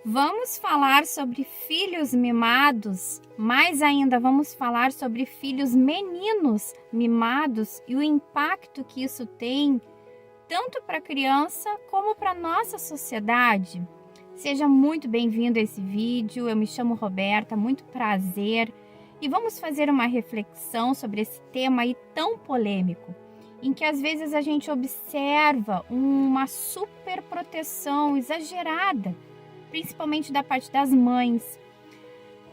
Vamos falar sobre filhos mimados, mais ainda vamos falar sobre filhos meninos mimados e o impacto que isso tem tanto para a criança como para a nossa sociedade. Seja muito bem-vindo a esse vídeo, eu me chamo Roberta, muito prazer e vamos fazer uma reflexão sobre esse tema aí tão polêmico, em que às vezes a gente observa uma superproteção exagerada, principalmente da parte das mães.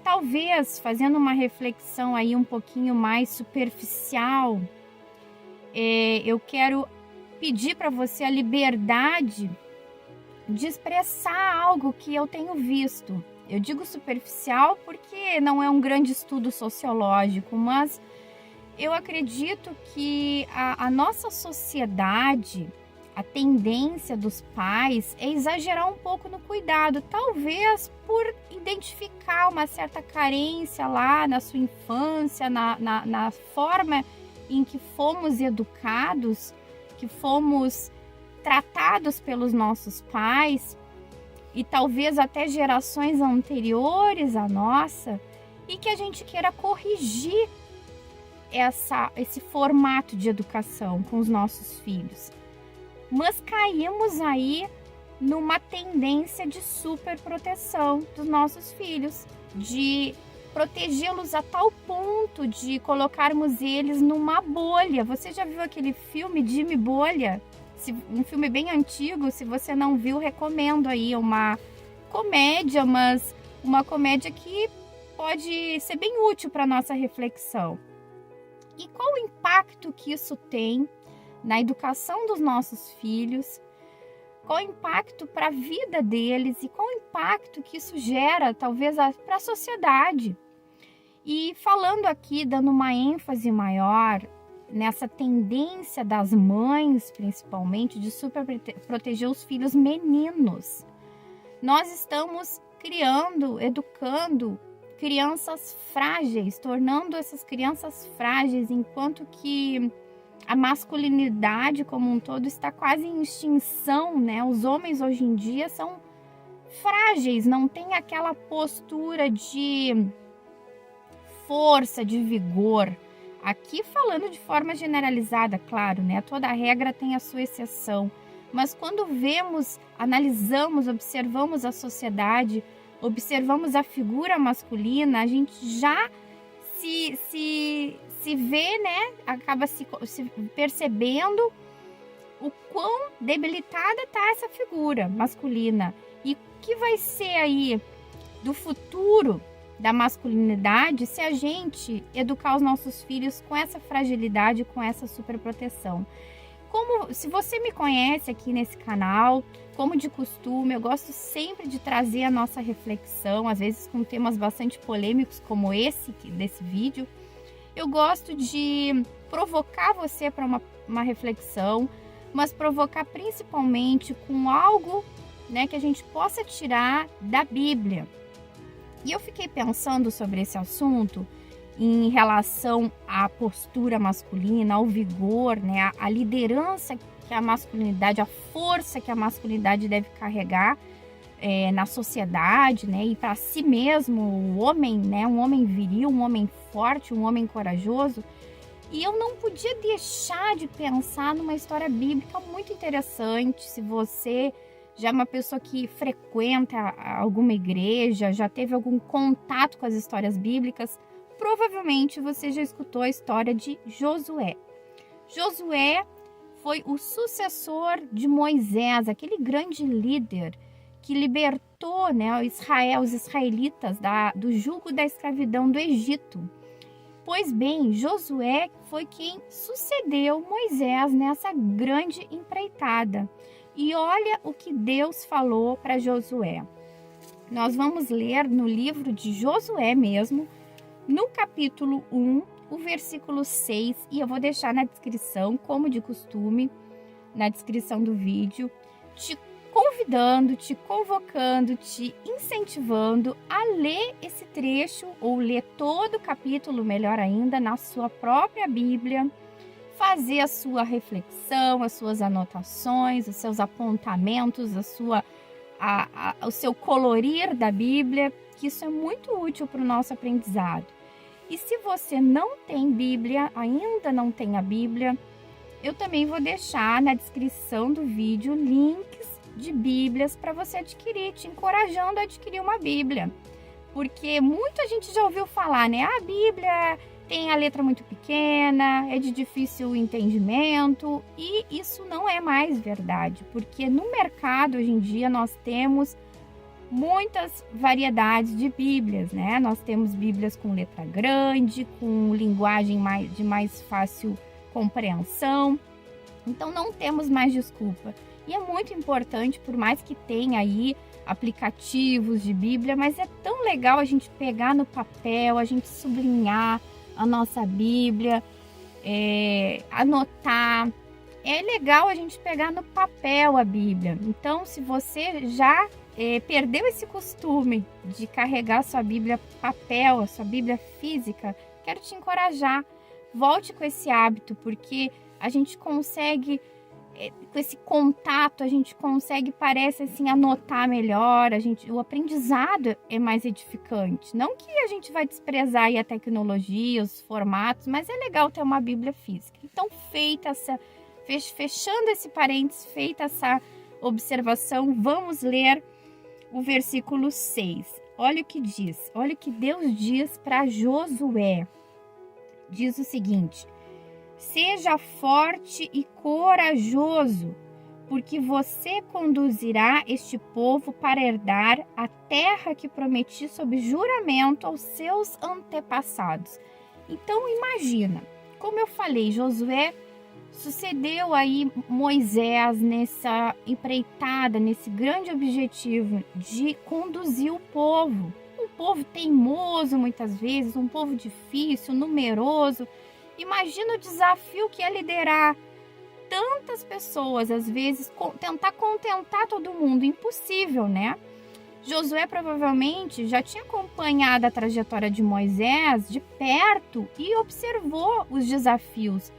Talvez, fazendo uma reflexão aí um pouquinho mais superficial, eu quero pedir para você a liberdade de expressar algo que eu tenho visto. Eu digo superficial porque não é um grande estudo sociológico, mas eu acredito que a nossa sociedade, a tendência dos pais é exagerar um pouco no cuidado, talvez por identificar uma certa carência lá na sua infância, na forma em que fomos educados, que fomos tratados pelos nossos pais e talvez até gerações anteriores à nossa, e que a gente queira corrigir esse formato de educação com os nossos filhos. Mas caímos aí numa tendência de superproteção dos nossos filhos, de protegê-los a tal ponto de colocarmos eles numa bolha. Você já viu aquele filme Jimmy Bolha? Um filme bem antigo, se você não viu, recomendo aí, uma comédia, mas uma comédia que pode ser bem útil para a nossa reflexão. E qual o impacto que isso tem na educação dos nossos filhos, qual o impacto para a vida deles e qual o impacto que isso gera, talvez, para a sociedade. E falando aqui, dando uma ênfase maior nessa tendência das mães, principalmente, de proteger os filhos meninos. Nós estamos criando, educando crianças frágeis, tornando essas crianças frágeis, enquanto que a masculinidade como um todo está quase em extinção, né? Os homens hoje em dia são frágeis, não tem aquela postura de força, de vigor. Aqui falando de forma generalizada, claro, né? Toda regra tem a sua exceção. Mas quando vemos, analisamos, observamos a sociedade, observamos a figura masculina, a gente já se vê, né? Acaba se percebendo o quão debilitada está essa figura masculina. E o que vai ser aí do futuro da masculinidade se a gente educar os nossos filhos com essa fragilidade, com essa superproteção. Se você me conhece aqui nesse canal, como de costume, eu gosto sempre de trazer a nossa reflexão, às vezes com temas bastante polêmicos como esse desse vídeo. Eu gosto de provocar você para uma reflexão, mas provocar principalmente com algo, né, que a gente possa tirar da Bíblia. E eu fiquei pensando sobre esse assunto em relação à postura masculina, ao vigor, né, a liderança que a masculinidade, a força que a masculinidade deve carregar na sociedade, né, e para si mesmo, o homem, né, um homem viril, um homem forte, um homem corajoso. E eu não podia deixar de pensar numa história bíblica muito interessante. Se você já é uma pessoa que frequenta alguma igreja, já teve algum contato com as histórias bíblicas, provavelmente você já escutou a história de Josué. Josué foi o sucessor de Moisés, aquele grande líder que libertou, né, os israelitas do jugo da escravidão do Egito. Pois bem, Josué foi quem sucedeu Moisés nessa grande empreitada. E olha o que Deus falou para Josué. Nós vamos ler no livro de Josué mesmo, no capítulo 1, o versículo 6, e eu vou deixar na descrição, como de costume, na descrição do vídeo, te convidando, te convocando, te incentivando a ler esse trecho, ou ler todo o capítulo, melhor ainda, na sua própria Bíblia, fazer a sua reflexão, as suas anotações, os seus apontamentos, o seu colorir da Bíblia, que isso é muito útil para o nosso aprendizado. E se você não tem Bíblia, ainda não tem a Bíblia, eu também vou deixar na descrição do vídeo links de Bíblias para você adquirir, te encorajando a adquirir uma Bíblia. Porque muita gente já ouviu falar, né? A Bíblia tem a letra muito pequena, é de difícil entendimento, e isso não é mais verdade, porque no mercado hoje em dia nós temos muitas variedades de Bíblias, né? Nós temos Bíblias com letra grande, com linguagem de mais fácil compreensão, então não temos mais desculpa. E é muito importante, por mais que tenha aí aplicativos de Bíblia, mas é tão legal a gente pegar no papel, a gente sublinhar a nossa Bíblia, anotar. É legal a gente pegar no papel a Bíblia. Então, se você já perdeu esse costume de carregar a sua Bíblia papel, a sua Bíblia física, quero te encorajar. Volte com esse hábito, porque a gente consegue, com esse contato, a gente consegue, parece assim, anotar melhor, o aprendizado é mais edificante. Não que a gente vai desprezar aí a tecnologia, os formatos, mas é legal ter uma Bíblia física. Então, fechando esse parênteses, feita essa observação, vamos ler o versículo 6. Olha o que diz, olha o que Deus diz para Josué. Diz o seguinte: seja forte e corajoso, porque você conduzirá este povo para herdar a terra que prometi sob juramento aos seus antepassados. Então imagina, como eu falei, Josué sucedeu aí Moisés nessa empreitada, nesse grande objetivo de conduzir o povo. Um povo teimoso muitas vezes, um povo difícil, numeroso. Imagina o desafio que é liderar tantas pessoas, às vezes tentar contentar todo mundo, impossível, né? Josué provavelmente já tinha acompanhado a trajetória de Moisés de perto e observou os desafios.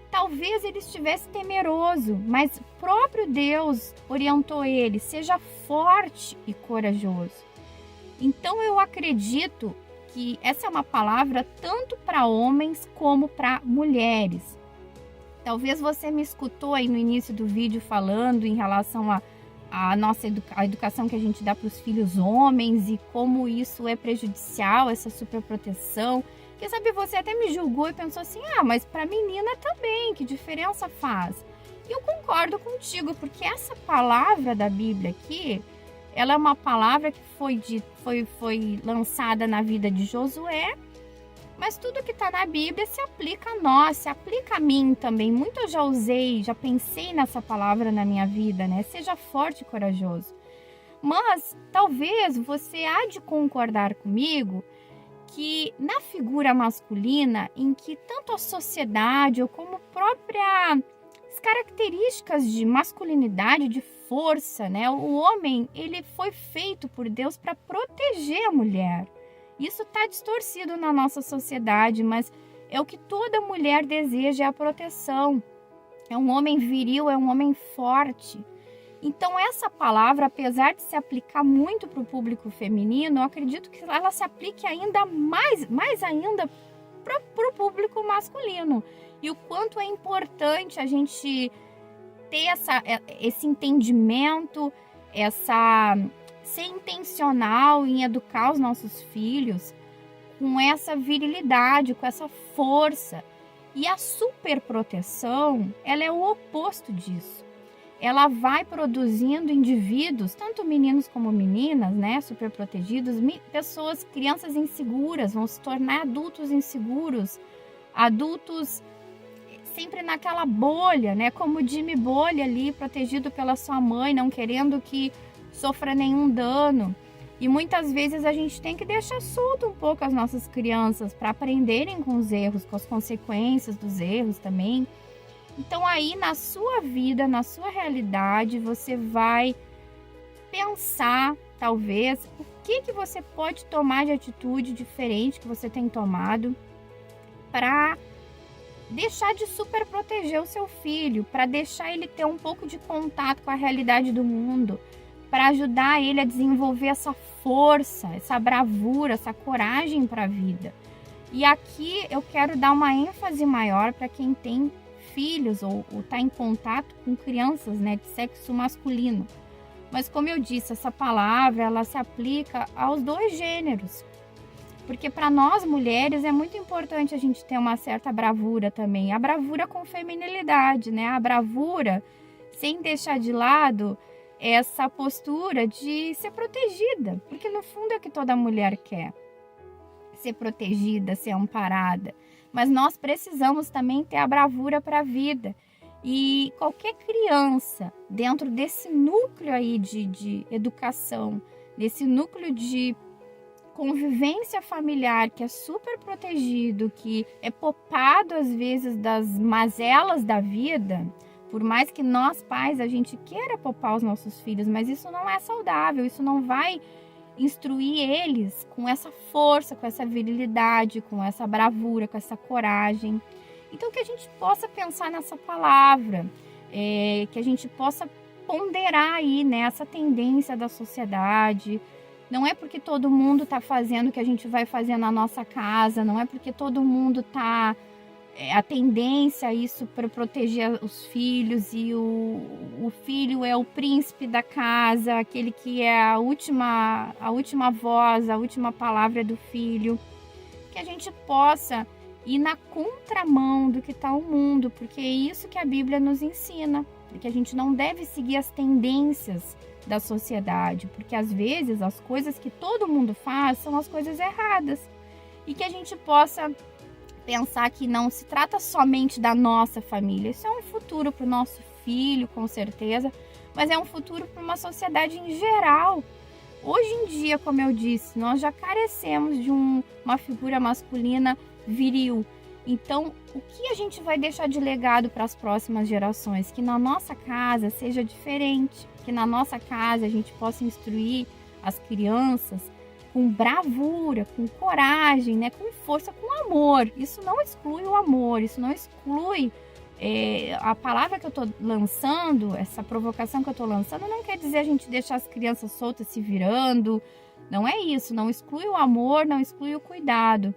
Talvez ele estivesse temeroso, mas o próprio Deus orientou ele: seja forte e corajoso. Então eu acredito que essa é uma palavra tanto para homens como para mulheres. Talvez você me escutou aí no início do vídeo falando em relação à nossa educação que a gente dá para os filhos homens e como isso é prejudicial, essa superproteção. Quem sabe você até me julgou e pensou assim: mas para menina também, que diferença faz? E eu concordo contigo, porque essa palavra da Bíblia aqui, ela é uma palavra que foi lançada na vida de Josué, mas tudo que está na Bíblia se aplica a nós, se aplica a mim também. Muito eu já usei, já pensei nessa palavra na minha vida, né? Seja forte e corajoso. Mas talvez você há de concordar comigo que na figura masculina, em que tanto a sociedade ou como próprias características de masculinidade, de força, né? O homem, ele foi feito por Deus para proteger a mulher. Isso está distorcido na nossa sociedade, mas é o que toda mulher deseja, é a proteção. É um homem viril, é um homem forte. Então, essa palavra, apesar de se aplicar muito para o público feminino, eu acredito que ela se aplique ainda mais ainda para o público masculino. E o quanto é importante a gente ter esse entendimento, ser intencional em educar os nossos filhos com essa virilidade, com essa força. E a superproteção, ela é o oposto disso. Ela vai produzindo indivíduos, tanto meninos como meninas, né, superprotegidos, pessoas, crianças inseguras, vão se tornar adultos inseguros, adultos sempre naquela bolha, né, como o Jimmy Bolha ali, protegido pela sua mãe, não querendo que sofra nenhum dano. E muitas vezes a gente tem que deixar solto um pouco as nossas crianças para aprenderem com os erros, com as consequências dos erros também. Então aí na sua vida, na sua realidade, você vai pensar, talvez, o que você pode tomar de atitude diferente que você tem tomado para deixar de super proteger o seu filho, para deixar ele ter um pouco de contato com a realidade do mundo, para ajudar ele a desenvolver essa força, essa bravura, essa coragem para a vida. E aqui eu quero dar uma ênfase maior para quem tem filhos ou está em contato com crianças, né, de sexo masculino. Mas como eu disse, essa palavra ela se aplica aos dois gêneros. Porque para nós mulheres é muito importante a gente ter uma certa bravura também. A bravura com feminilidade, né? A bravura sem deixar de lado essa postura de ser protegida. Porque no fundo é o que toda mulher quer. Ser protegida, ser amparada. Mas nós precisamos também ter a bravura para a vida. E qualquer criança dentro desse núcleo aí de educação, desse núcleo de convivência familiar que é super protegido, que é poupado às vezes das mazelas da vida, por mais que nós pais a gente queira poupar os nossos filhos, mas isso não é saudável, isso não vai instruir eles com essa força, com essa virilidade, com essa bravura, com essa coragem. Então que a gente possa pensar nessa palavra, que a gente possa ponderar aí, né, essa tendência da sociedade. Não é porque todo mundo está fazendo o que a gente vai fazer na nossa casa, não é porque todo mundo está a tendência a isso para proteger os filhos e o filho é o príncipe da casa, aquele que é a última voz, a última palavra do filho. Que a gente possa ir na contramão do que está o mundo, porque é isso que a Bíblia nos ensina, que a gente não deve seguir as tendências da sociedade, porque às vezes as coisas que todo mundo faz são as coisas erradas, e que a gente possa pensar que não se trata somente da nossa família, isso é um futuro para o nosso filho, com certeza, mas é um futuro para uma sociedade em geral. Hoje em dia, como eu disse, nós já carecemos de uma figura masculina viril. Então, o que a gente vai deixar de legado para as próximas gerações? Que na nossa casa seja diferente, que na nossa casa a gente possa instruir as crianças com bravura, com coragem, né? Com força, com amor. Isso não exclui o amor, isso não exclui a palavra que eu estou lançando, essa provocação que eu estou lançando, não quer dizer a gente deixar as crianças soltas se virando, não é isso, não exclui o amor, não exclui o cuidado.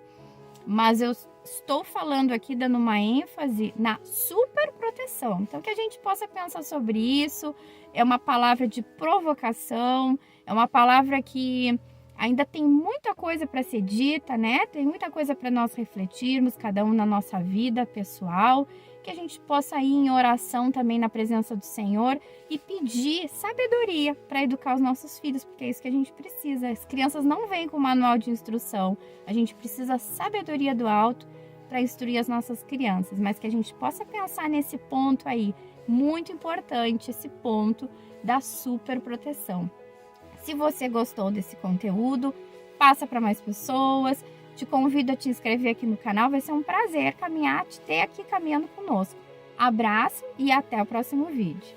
Mas eu estou falando aqui, dando uma ênfase na superproteção. Então, que a gente possa pensar sobre isso. É uma palavra de provocação, é uma palavra que ainda tem muita coisa para ser dita, né? Tem muita coisa para nós refletirmos, cada um na nossa vida pessoal. Que a gente possa ir em oração também na presença do Senhor e pedir sabedoria para educar os nossos filhos, porque é isso que a gente precisa. As crianças não vêm com manual de instrução, a gente precisa sabedoria do alto para instruir as nossas crianças, mas que a gente possa pensar nesse ponto aí, muito importante, esse ponto da superproteção. Se você gostou desse conteúdo, passa para mais pessoas. Te convido a te inscrever aqui no canal, vai ser um prazer te ter aqui caminhando conosco. Abraço e até o próximo vídeo.